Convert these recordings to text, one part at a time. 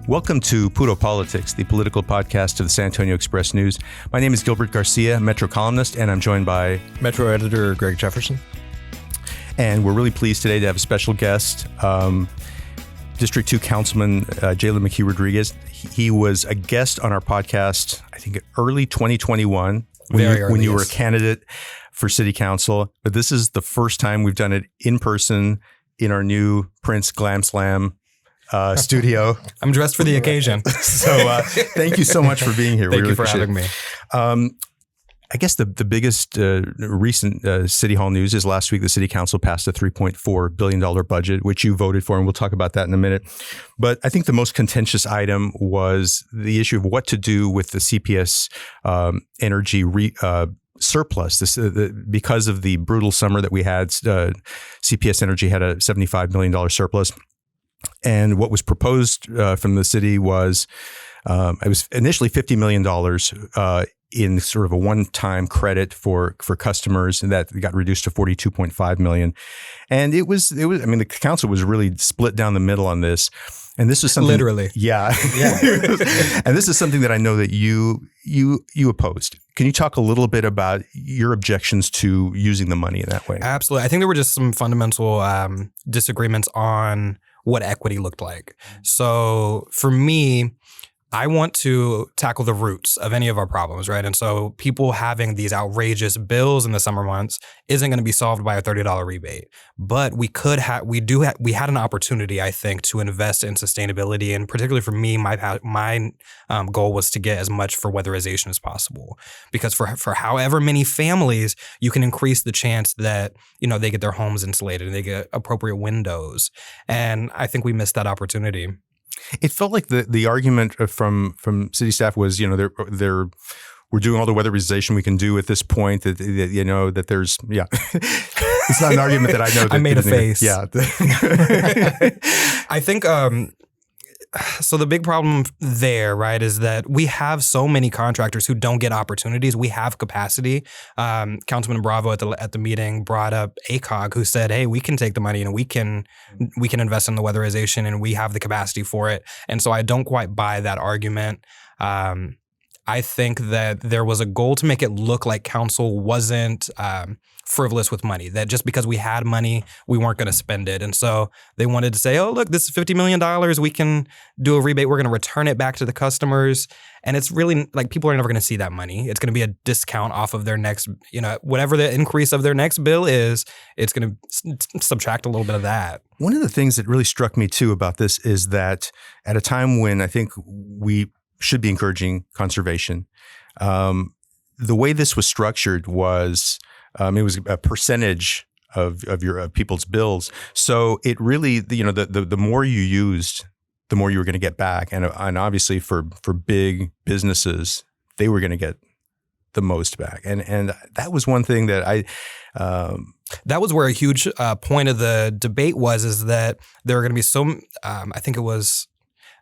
Welcome to Puro Politics, the political podcast of the San Antonio Express News. My name is Gilbert Garcia, Metro columnist, and I'm joined by Metro editor Greg Jefferson. And we're really pleased today to have a special guest, District 2 Councilman Jalen McKee-Rodriguez. He was a guest on our podcast, I think, early 2021 when you were a candidate for city council. But this is the first time we've done it in person in our new Prince Glam Slam studio. I'm dressed for the occasion. So thank you so much for being here. Thank you for having me. I guess the biggest recent City Hall news is last week the City Council passed a $3.4 billion budget, which you voted for, and we'll talk about that in a minute. But I think the most contentious item was the issue of what to do with the CPS Energy surplus. Because of the brutal summer that we had, CPS Energy had a $75 million surplus. And what was proposed from the city was it was initially $50 million in sort of a one-time credit for customers, and that got reduced to $42.5 million. And it was. I mean, the council was really split down the middle on this. And this was something literally, yeah. And this is something that I know that you opposed. Can you talk a little bit about your objections to using the money in that way? Absolutely. I think there were just some fundamental disagreements on what equity looked like. So for me, I want to tackle the roots of any of our problems, right? And so people having these outrageous bills in the summer months isn't going to be solved by a $30 rebate. But we had an opportunity, I think, to invest in sustainability. And particularly for me, my goal was to get as much for weatherization as possible. Because for however many families, you can increase the chance that, they get their homes insulated and they get appropriate windows. And I think we missed that opportunity. It felt like the argument from city staff was, we're doing all the weatherization we can do at this point. That there's it's not an argument that I know. That I made a face. Yeah, I think. So the big problem there, right, is that we have so many contractors who don't get opportunities. We have capacity. Councilman Bravo at the meeting brought up ACOG, who said, "Hey, we can take the money and we can invest in the weatherization, and we have the capacity for it." And so I don't quite buy that argument. I think that there was a goal to make it look like council wasn't frivolous with money, that just because we had money, we weren't going to spend it. And so they wanted to say, oh, look, this is $50 million. We can do a rebate. We're going to return it back to the customers. And it's really like people are never going to see that money. It's going to be a discount off of their next, whatever the increase of their next bill is, it's going to subtract a little bit of that. One of the things that really struck me, too, about this is that at a time when I think we should be encouraging conservation, the way this was structured was it was a percentage of your people's bills. So it really, the more you used, the more you were going to get back. And obviously for big businesses, they were going to get the most back. And that was one thing that that was where a huge point of the debate is that there are going to be I think it was,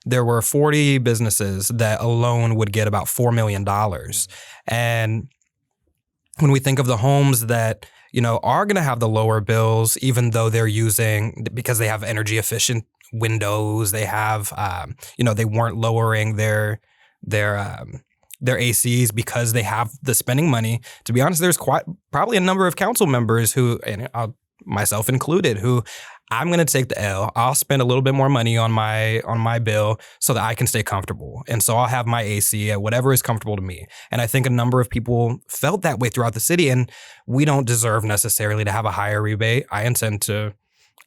there were 40 businesses that alone would get about $4 million. And when we think of the homes that, are going to have the lower bills, even though they're because they have energy efficient windows, they have, they weren't lowering their ACs because they have the spending money. To be honest, there's probably a number of council members who, and myself included, who I'm going to take the L. I'll spend a little bit more money on my bill so that I can stay comfortable. And so I'll have my AC at whatever is comfortable to me. And I think a number of people felt that way throughout the city. And we don't deserve necessarily to have a higher rebate. I intend to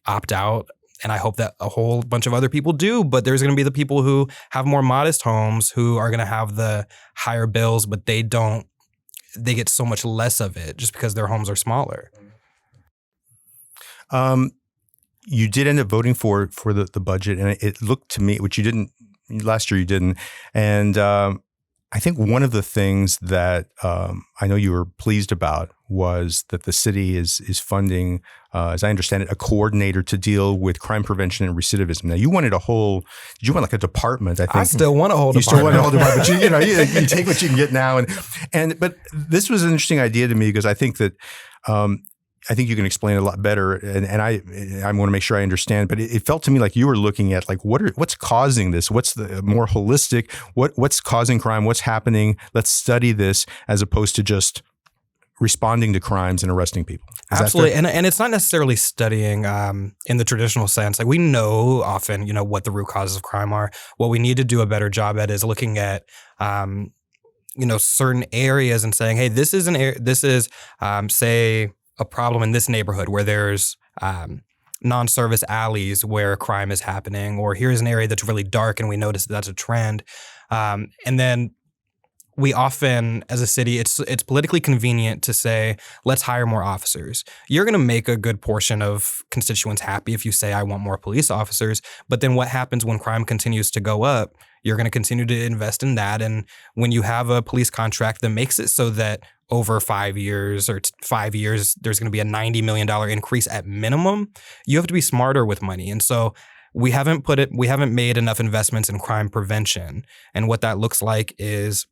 opt out. And I hope that a whole bunch of other people do. But there's going to be the people who have more modest homes who are going to have the higher bills, but they get so much less of it just because their homes are smaller. You did end up voting for the budget, and it looked to me, which you didn't last year. You didn't, and I think one of the things that I know you were pleased about was that the city is funding, as I understand it, a coordinator to deal with crime prevention and recidivism. Now, you wanted like a department, I think. I still want a whole department. You still want a whole department, but you take what you can get now. But this was an interesting idea to me because I think that I think you can explain it a lot better, and I want to make sure I understand. But it felt to me like you were looking at like what's causing this? What's the more holistic? What's causing crime? What's happening? Let's study this as opposed to just responding to crimes and arresting people. Absolutely, and it's not necessarily studying in the traditional sense. Like we know often, what the root causes of crime are. What we need to do a better job at is looking at certain areas and saying, hey, this is say a problem in this neighborhood where there's non-service alleys where crime is happening, or here's an area that's really dark and we notice that's a trend. And then we often, as a city, it's politically convenient to say, let's hire more officers. You're going to make a good portion of constituents happy if you say, I want more police officers. But then what happens when crime continues to go up? You're going to continue to invest in that. And when you have a police contract that makes it so that over 5 years, there's going to be a $90 million increase at minimum, you have to be smarter with money. And so we haven't made enough investments in crime prevention. And what that looks like is,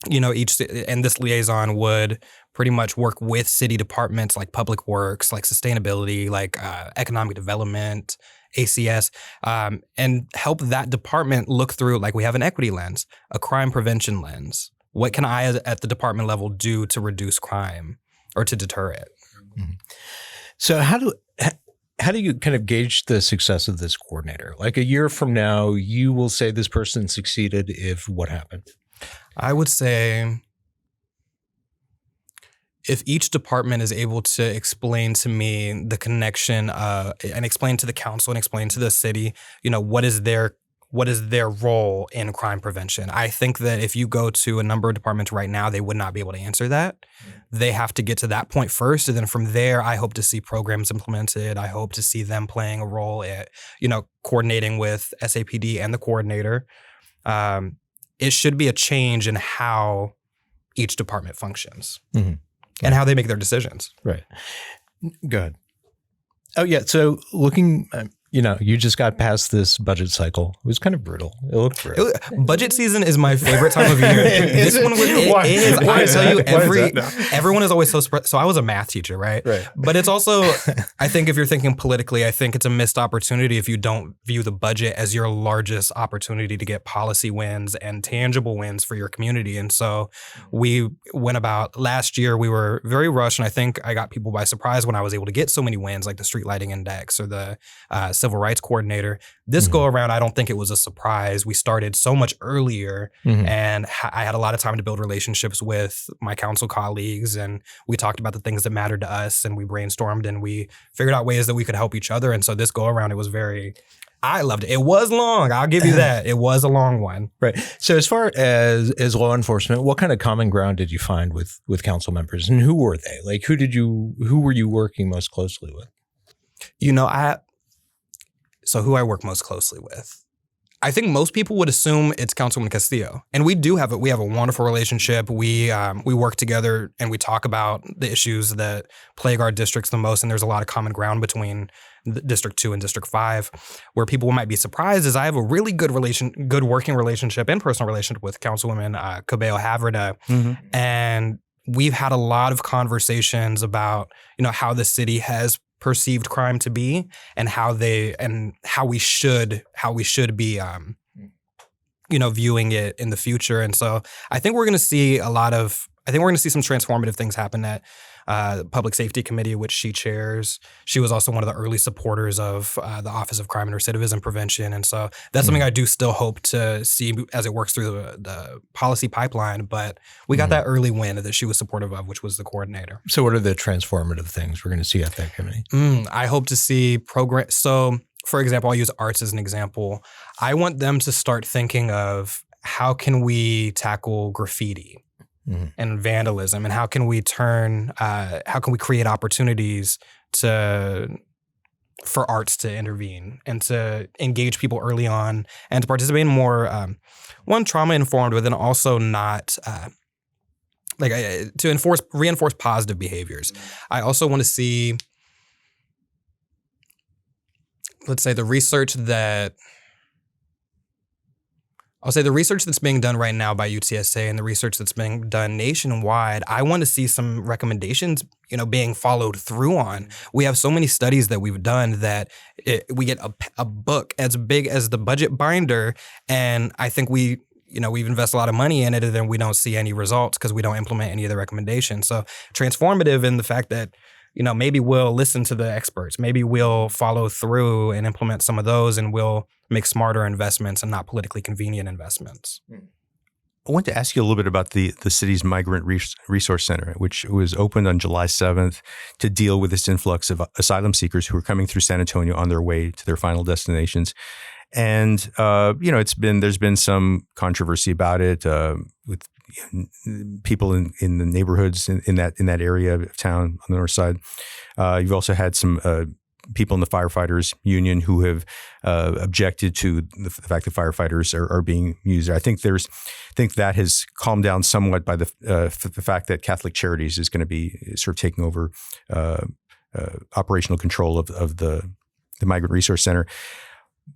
and this liaison would pretty much work with city departments like public works, like sustainability, like economic development, ACS, and help that department look through, like we have an equity lens, a crime prevention lens. What can I at the department level do to reduce crime or to deter it? Mm-hmm. So how do you kind of gauge the success of this coordinator? Like a year from now, you will say this person succeeded if what happened? I would say if each department is able to explain to me the connection and explain to the council and explain to the city, what is their role in crime prevention. I think that if you go to a number of departments right now, they would not be able to answer that. They have to get to that point first. And then from there, I hope to see programs implemented. I hope to see them playing a role at, coordinating with SAPD and the coordinator. It should be a change in how each department functions and how they make their decisions. Right. Go ahead. Oh, yeah. So looking, you just got past this budget cycle. It was kind of brutal. It looked brutal. Budget season is my favorite time of year. This one is. I tell you, everyone is always so surprised. So I was a math teacher, right? Right. But it's also, I think if you're thinking politically, I think it's a missed opportunity if you don't view the budget as your largest opportunity to get policy wins and tangible wins for your community. And so we went about last year, we were very rushed. And I think I got people by surprise when I was able to get so many wins like the street lighting index or the civil rights coordinator. This go around, I don't think it was a surprise. We started so much earlier and I had a lot of time to build relationships with my council colleagues, and we talked about the things that mattered to us, and we brainstormed and we figured out ways that we could help each other. And so this go around, I loved it. It was long. I'll give you that. It was a long one. Right. So as far as law enforcement, what kind of common ground did you find with council members, and who were they? Like who were you working most closely with? So who I work most closely with, I think most people would assume it's Councilman Castillo, and we have a wonderful relationship. We work together and we talk about the issues that plague our districts the most, and there's a lot of common ground between District 2 and District 5. Where people might be surprised is I have a really good working relationship and personal relationship with Councilwoman Cabello Haverda, and we've had a lot of conversations about how the city has perceived crime to be and how we should be viewing it in the future. And so I think we're going to see some transformative things happen at Public Safety Committee, which she chairs. She was also one of the early supporters of the Office of Crime and Recidivism Prevention. And so that's something I do still hope to see as it works through the policy pipeline. But we got that early win that she was supportive of, which was the coordinator. So what are the transformative things we're going to see at that committee? I hope to see programs. So for example, I'll use arts as an example. I want them to start thinking of how can we tackle graffiti and vandalism, and how can we create opportunities for arts to intervene and to engage people early on and to participate in more, trauma informed, but then also not to reinforce positive behaviors. I also want to see, let's say, the research that I'll say the research that's being done right now by UTSA and the research that's being done nationwide, I want to see some recommendations, being followed through on. We have so many studies that we've done that we get a book as big as the budget binder, and I think we've invested a lot of money in it, and then we don't see any results because we don't implement any of the recommendations. So transformative in the fact that, maybe we'll listen to the experts. Maybe we'll follow through and implement some of those, and we'll make smarter investments and not politically convenient investments. I want to ask you a little bit about the city's Migrant Resource Center, which was opened on July 7th to deal with this influx of asylum seekers who are coming through San Antonio on their way to their final destinations. And, there's been some controversy about it with people in the neighborhoods in that area of town on the north side. You've also had some people in the firefighters union who have objected to the fact that firefighters are being used. I think that has calmed down somewhat by the fact that Catholic Charities is going to be sort of taking over operational control of the Migrant Resource Center.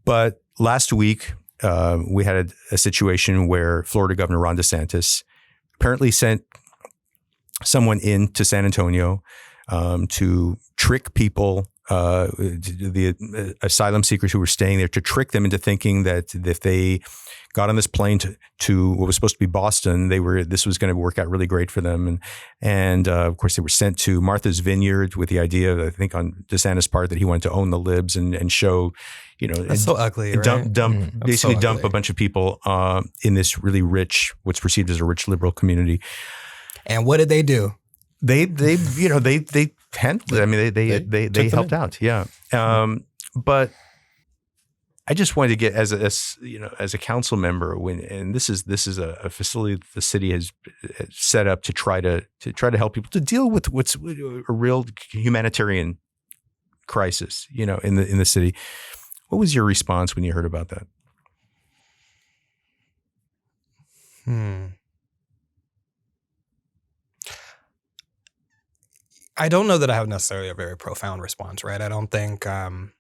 But last week, we had a situation where Florida Governor Ron DeSantis apparently sent someone into San Antonio to trick people, the asylum seekers who were staying there, to trick them into thinking that if they got on this plane to what was supposed to be Boston, this was going to work out really great for them. And of course, they were sent to Martha's Vineyard with the idea, I think, on DeSantis' part, that he wanted to own the libs and show, that's so ugly, right? Dump a bunch of people in this really rich, what's perceived as a rich liberal community. And what did they do? They handled it. I mean, they helped out. Yeah. But I just wanted to get as a council member, and this is a facility that the city has set up to try to help people to deal with what's a real humanitarian crisis, in the city. What was your response when you heard about that? I don't know that I have necessarily a very profound response, right? I don't think I'm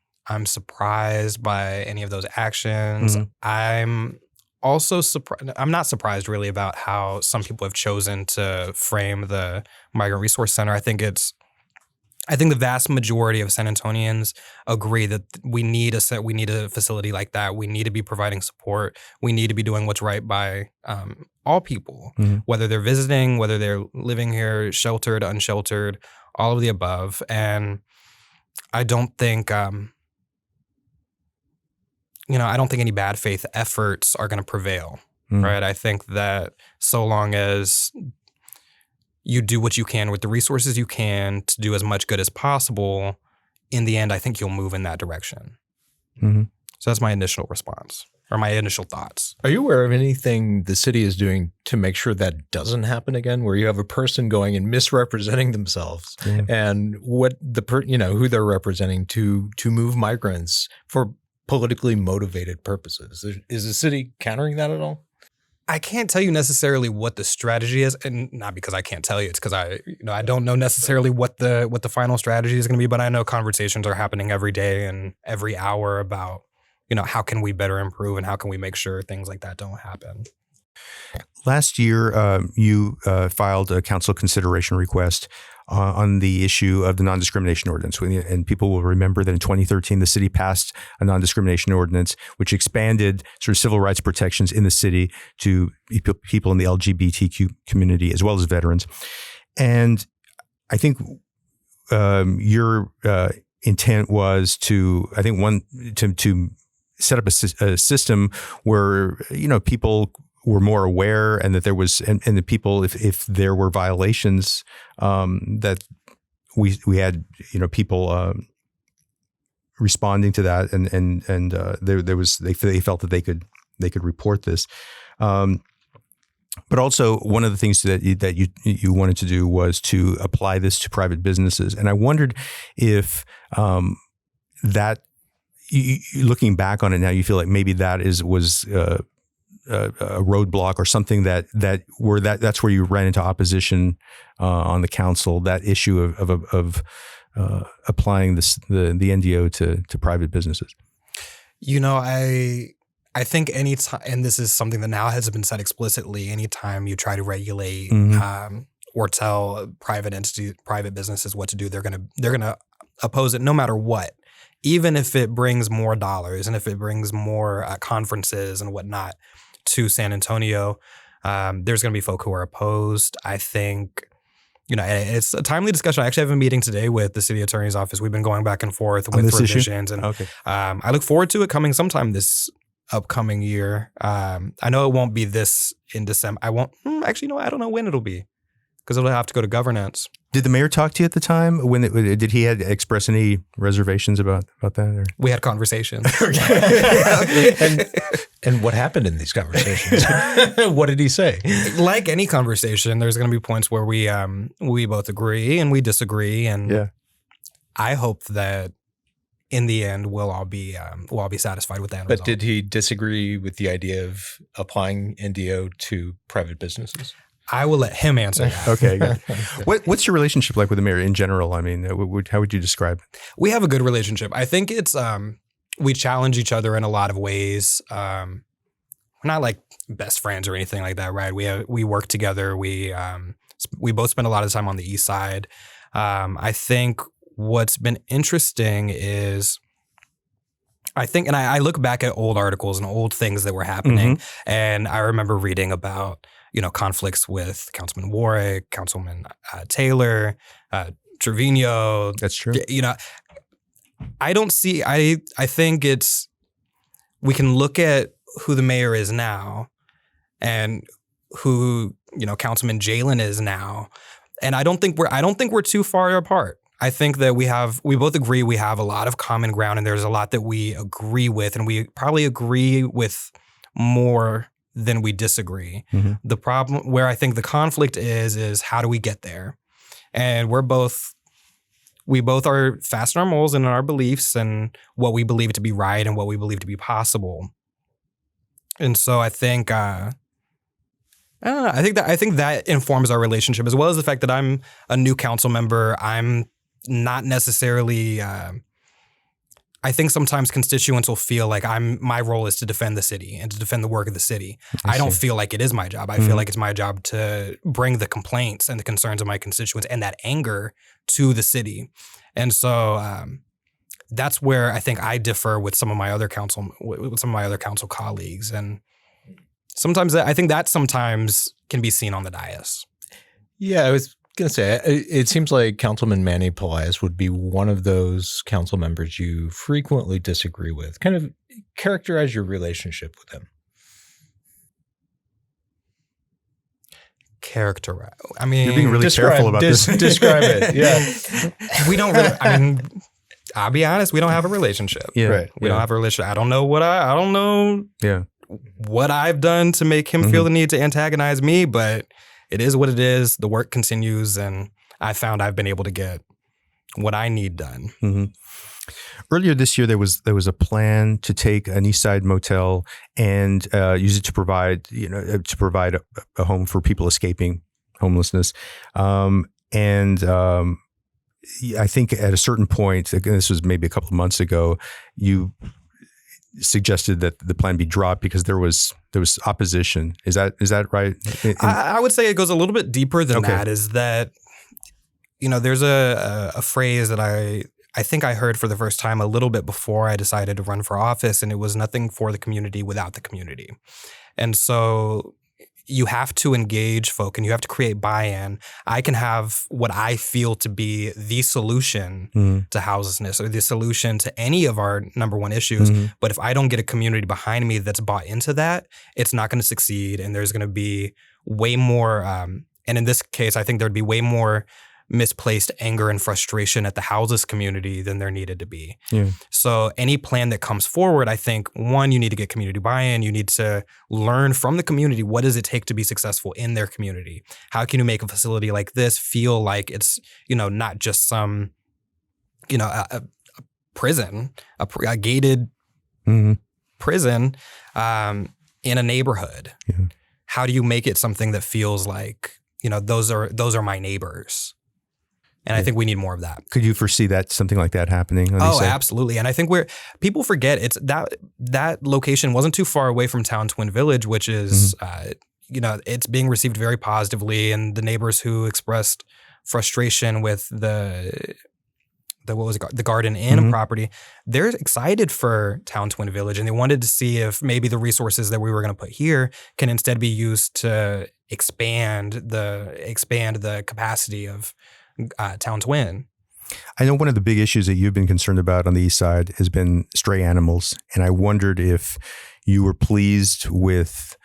surprised by any of those actions. Mm-hmm. I'm also surprised. I'm not surprised really about how some people have chosen to frame the Migrant Resource Center. I think the vast majority of San Antonians agree that we need a facility like that. We need to be providing support. We need to be doing what's right by all people, mm-hmm. whether they're visiting, whether they're living here, sheltered, unsheltered, all of the above. And I don't think, I don't think any bad faith efforts are going to prevail, mm-hmm. right? I think that so long as you do what you can with the resources you can to do as much good as possible, in the end, I think you'll move in that direction. Mm-hmm. So that's my initial response, or my initial thoughts. Are you aware of anything the city is doing to make sure that doesn't happen again, where you have a person going and misrepresenting themselves and what who they're representing to move migrants for politically motivated purposes? Is the city countering that at all? I can't tell you necessarily what the strategy is, and not because I can't tell you. It's because I don't know necessarily what the final strategy is going to be. But I know conversations are happening every day and every hour about how can we better improve and how can we make sure things like that don't happen. Last year, you filed a council consideration request on the issue of the Nondiscrimination Ordinance. And people will remember that in 2013, the city passed a Nondiscrimination Ordinance, which expanded sort of civil rights protections in the city to people in the LGBTQ community, as well as veterans. And I think your intent was to set up a system where, people were more aware, and that there was, and the people, if there were violations, that we had, people responding to that, and there was, they felt that they could report this. But also, one of the things that you wanted to do was to apply this to private businesses, and I wondered if that, looking back on it now, you feel like maybe that was a roadblock or something that's where you ran into opposition on the council, that issue of applying the NDO to private businesses. I think anytime, and this is something that now has been said explicitly, anytime you try to regulate or tell private entities, private businesses what to do, they're gonna oppose it no matter what, even if it brings more dollars and if it brings more conferences and whatnot to San Antonio. There's going to be folk who are opposed. I think, it's a timely discussion. I actually have a meeting today with the city attorney's office. We've been going back and forth with revisions, and I look forward to it coming sometime this upcoming year. I know it won't be this in December. I won't actually. No, I don't know when it'll be because it'll have to go to governance. Did the mayor talk to you at the time? Did he express any reservations about that? Or? We had conversations. And what happened in these conversations? What did he say? Like any conversation, there's going to be points where we both agree and we disagree, and I hope that in the end we'll all be satisfied with that. But did he disagree with the idea of applying NDO to private businesses? I will let him answer that. Okay. Good. What's your relationship like with the mayor in general? I mean, how would you describe it? We have a good relationship. I think it's we challenge each other in a lot of ways. We're not like best friends or anything like that, right? We work together. We both spend a lot of time on the East Side. I think what's been interesting is and I look back at old articles and old things that were happening, and I remember reading about conflicts with Councilman Warwick, Councilman Taylor, Trevino. That's true. I don't see. I think we can look at who the mayor is now, and who Councilman Jalen is now, and I don't think we're too far apart. I think that we both agree we have a lot of common ground, and there's a lot that we agree with, and we probably agree with more than we disagree. The problem where I think the conflict is how do we get there? And we both are fast in our moles and in our beliefs and what we believe to be right and what we believe to be possible. And so I think I don't know. I think that informs our relationship, as well as the fact that I'm a new council member. I'm not necessarily. I think sometimes constituents will feel like my role is to defend the city and to defend the work of the city. I don't feel like it is my job. I feel like it's my job to bring the complaints and the concerns of my constituents and that anger to the city. And so that's where I think I differ with some of my other council colleagues. And sometimes I think that sometimes can be seen on the dais. Yeah, I was going to say, it seems like Councilman Manny Pelaez would be one of those council members you frequently disagree with. Kind of characterize your relationship with him. I mean, you're being really careful about this. Describe it. Yeah. We don't really, I mean, I'll be honest, we don't have a relationship. Yeah. Right. We don't have a relationship. I don't know what I've done to make him feel the need to antagonize me, but it is what it is. The work continues, and I found I've been able to get what I need done. Earlier this year, there was a plan to take an Eastside Motel and use it to provide a home for people escaping homelessness. I think at a certain point, this was maybe a couple of months ago, you suggested that the plan be dropped because there was opposition. Is that right? I would say it goes a little bit deeper than that. Is that there's a phrase that I think I heard for the first time a little bit before I decided to run for office, and it was nothing for the community without the community. And so you have to engage folk and you have to create buy-in. I can have what I feel to be the solution to houselessness or the solution to any of our number one issues. But if I don't get a community behind me that's bought into that, it's not going to succeed. And there's going to be way more, and in this case, I think there'd be way more misplaced anger and frustration at the houseless community than there needed to be. So any plan that comes forward, I think, one, you need to get community buy-in. You need to learn from the community, what does it take to be successful in their community? How can you make a facility like this feel like it's, not just some, a prison, a gated prison in a neighborhood? How do you make it something that feels like, those are my neighbors? And I think we need more of that. Could you foresee that something like that happening? Oh, absolutely. And I think people forget it's that location wasn't too far away from Town Twin Village, which is, it's being received very positively. And the neighbors who expressed frustration with the Garden Inn property, they're excited for Town Twin Village, and they wanted to see if maybe the resources that we were going to put here can instead be used to expand the capacity of Town Twin. I know one of the big issues that you've been concerned about on the east side has been stray animals, and I wondered if you were pleased with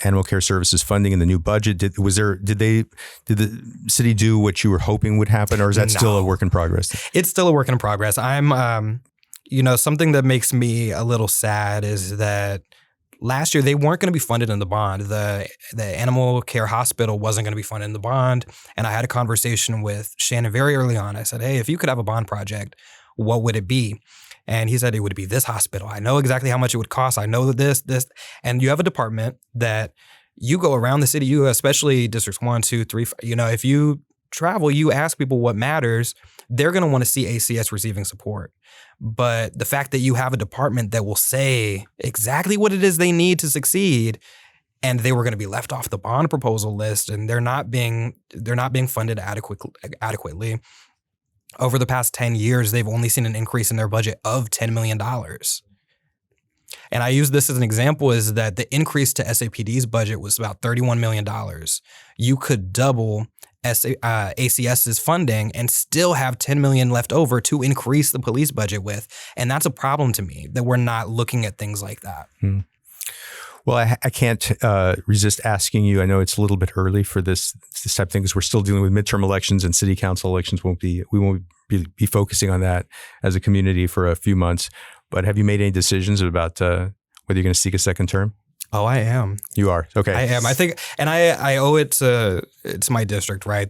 Animal Care Services funding in the new budget. Did the city do what you were hoping would happen, or is that still a work in progress? It's still a work in progress. I'm, something that makes me a little sad is that last year they weren't going to be funded in the bond. The Animal Care Hospital wasn't going to be funded in the bond, and I had a conversation with Shannon very early on. I said, "Hey, if you could have a bond project, what would it be?" And he said it would be this hospital. I know exactly how much it would cost. I know this. And you have a department that you go around the city, you especially districts 1, 2, 3, if you travel, you ask people what matters, they're going to want to see ACS receiving support. But the fact that you have a department that will say exactly what it is they need to succeed, and they were going to be left off the bond proposal list, and they're not being funded adequately. Over the past 10 years, they've only seen an increase in their budget of $10 million. And I use this as an example is that the increase to SAPD's budget was about $31 million. You could double ACS's funding and still have $10 million left over to increase the police budget with. And that's a problem to me, that we're not looking at things like that. Well, I can't resist asking you. I know it's a little bit early for this type of thing because we're still dealing with midterm elections and city council elections. We won't be focusing on that as a community for a few months. But have you made any decisions about whether you're going to seek a second term? Oh, I am. You are? Okay. I am. I think, and I owe it to my district, right?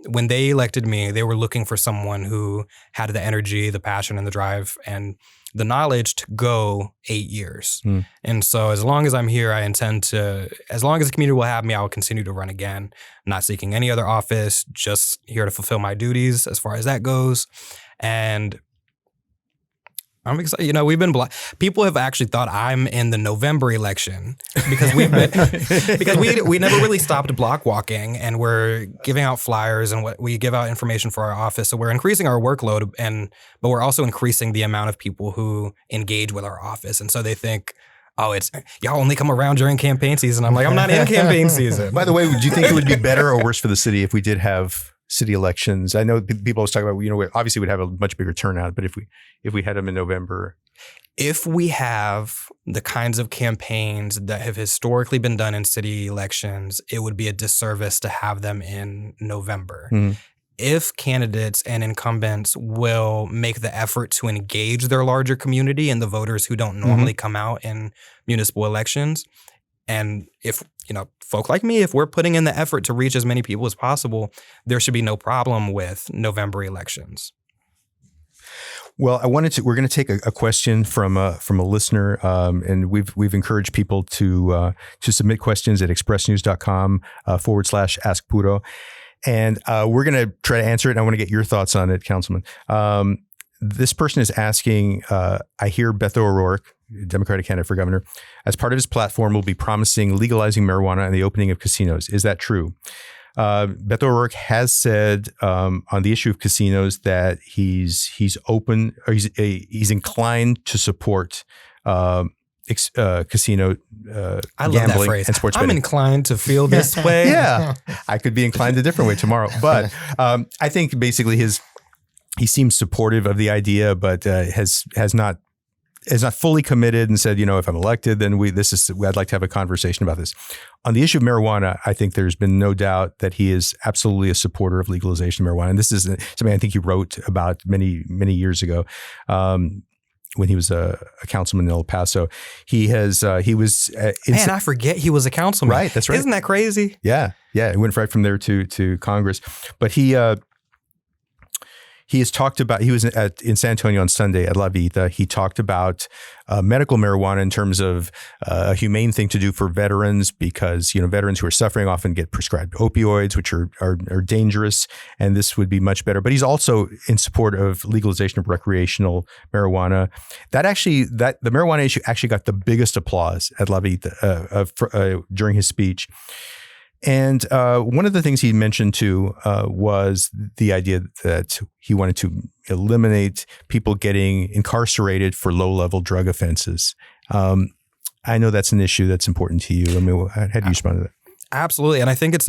When they elected me, they were looking for someone who had the energy, the passion, and the drive, and the knowledge to go 8 years. And so as long as I'm here, I intend to, as long as the community will have me, I will continue to run again, not seeking any other office, just here to fulfill my duties as far as that goes. And I'm excited. We've been people have actually thought I'm in the November election because we never really stopped block walking, and we're giving out flyers and we give out information for our office. So we're increasing our workload, but we're also increasing the amount of people who engage with our office. And so they think, oh, it's y'all only come around during campaign season. I'm like, I'm not in campaign season. By the way, do you think it would be better or worse for the city if we did have city elections? I know people always talk about, obviously we'd have a much bigger turnout, but if we had them in November. If we have the kinds of campaigns that have historically been done in city elections, it would be a disservice to have them in November. If candidates and incumbents will make the effort to engage their larger community and the voters who don't normally come out in municipal elections, and if, folk like me, if we're putting in the effort to reach as many people as possible, there should be no problem with November elections. Well, we're going to take a question from a listener, and we've encouraged people to submit questions at expressnews.com/Ask Puro. And we're going to try to answer it. And I want to get your thoughts on it, Councilman. This person is asking, I hear Beto O'Rourke, Democratic candidate for governor, as part of his platform will be promising legalizing marijuana and the opening of casinos. Is that true? Beto O'Rourke has said on the issue of casinos that he's open, or he's inclined to support casino I love gambling that phrase. and sports I'm betting. inclined to feel this way. Yeah, I could be inclined a different way tomorrow. But I think basically he seems supportive of the idea, but has not fully committed and said, if I'm elected, then I'd like to have a conversation about this. On the issue of marijuana, I think there's been no doubt that he is absolutely a supporter of legalization of marijuana. And this is something I think he wrote about many, many years ago. When he was a councilman in El Paso, he was. Man, I forget he was a councilman. Right, that's right. Isn't that crazy? Yeah. He went right from there to Congress, but he he has talked about, he was in San Antonio on Sunday at La Vida. He talked about medical marijuana in terms of a humane thing to do for veterans, because, veterans who are suffering often get prescribed opioids, which are dangerous, and this would be much better. But he's also in support of legalization of recreational marijuana. The marijuana issue actually got the biggest applause at La Vida during his speech. And one of the things he mentioned too was the idea that he wanted to eliminate people getting incarcerated for low-level drug offenses. I know that's an issue that's important to you. I mean, how do you respond to that? Absolutely, and I think it's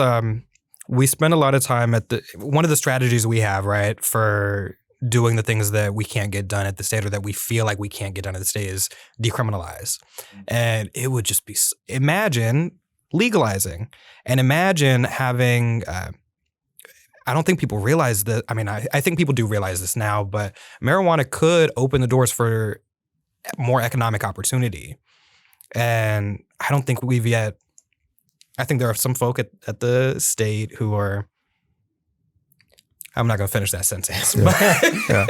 we spend a lot of time at one of the strategies we have, right, for doing the things that we can't get done at the state, or that we feel like we can't get done at the state, is decriminalize. And it would just be, imagine legalizing, and imagine having, I don't think people realize that. I mean, I think people do realize this now, but marijuana could open the doors for more economic opportunity. And I don't think we've yet, I think there are some folk at the state who are, I'm not going to finish that sentence. Yeah.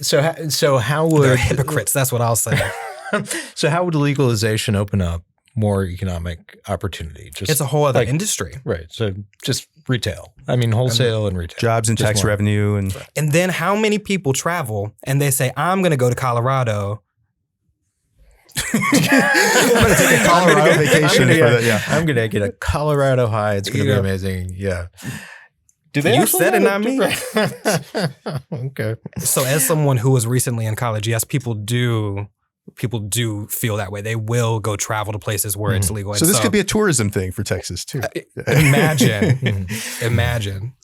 So how would, they're hypocrites, that's what I'll say. So how would legalization open up more economic opportunity? It's a whole other industry. Right. So just retail. I mean, wholesale and retail. Jobs and tax revenue. And then how many people travel and they say, I'm going to go to Colorado. I'm going to take a Colorado vacation for that. Yeah. I'm going to get a Colorado high. It's going to be amazing. Yeah. Do they? You said it, not me. Okay. So as someone who was recently in college, yes, people do feel that way. They will go travel to places where it's legal. So this could be a tourism thing for Texas too. Imagine.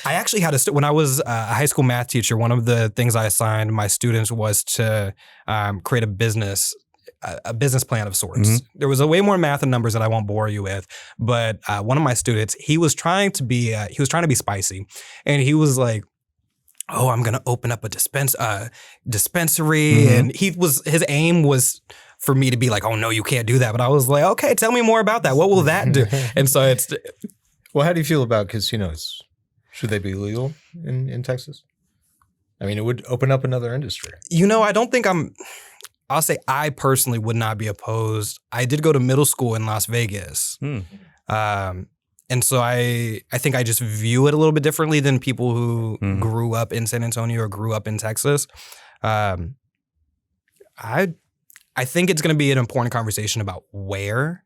I actually had when I was a high school math teacher, one of the things I assigned my students was to create a business plan of sorts. There was a way more math and numbers that I won't bore you with, but one of my students, he was trying to be spicy, and he was like, "Oh, I'm gonna open up a dispensary," and his aim was for me to be like, "Oh no, you can't do that." But I was like, "Okay, tell me more about that. What will that do?" And so it's. Well, how do you feel about casinos? Should they be legal in Texas? I mean, it would open up another industry. I don't think I'll say I personally would not be opposed. I did go to middle school in Las Vegas. And so I think I just view it a little bit differently than people who grew up in San Antonio or grew up in Texas. I think it's going to be an important conversation about where,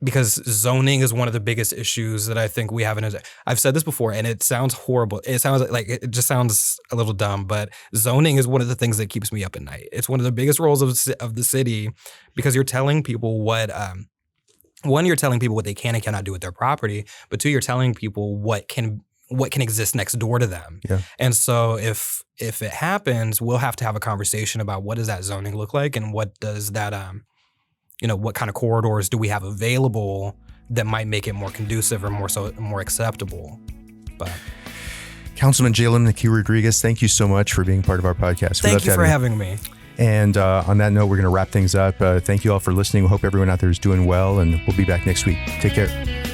because zoning is one of the biggest issues that I think we have. I've said this before, and it sounds horrible. It sounds like it just sounds a little dumb, but zoning is one of the things that keeps me up at night. It's one of the biggest roles of the city, because you're telling people what. One, you're telling people what they can and cannot do with their property, but two, you're telling people what can exist next door to them. Yeah. And so if it happens, we'll have to have a conversation about what does that zoning look like, and what does that what kind of corridors do we have available that might make it more conducive or more acceptable. But Councilman Jalen McKee-Rodriguez, thank you so much for being part of our podcast. Thank you for having me. And on that note, we're going to wrap things up. Thank you all for listening. We hope everyone out there is doing well, and we'll be back next week. Take care.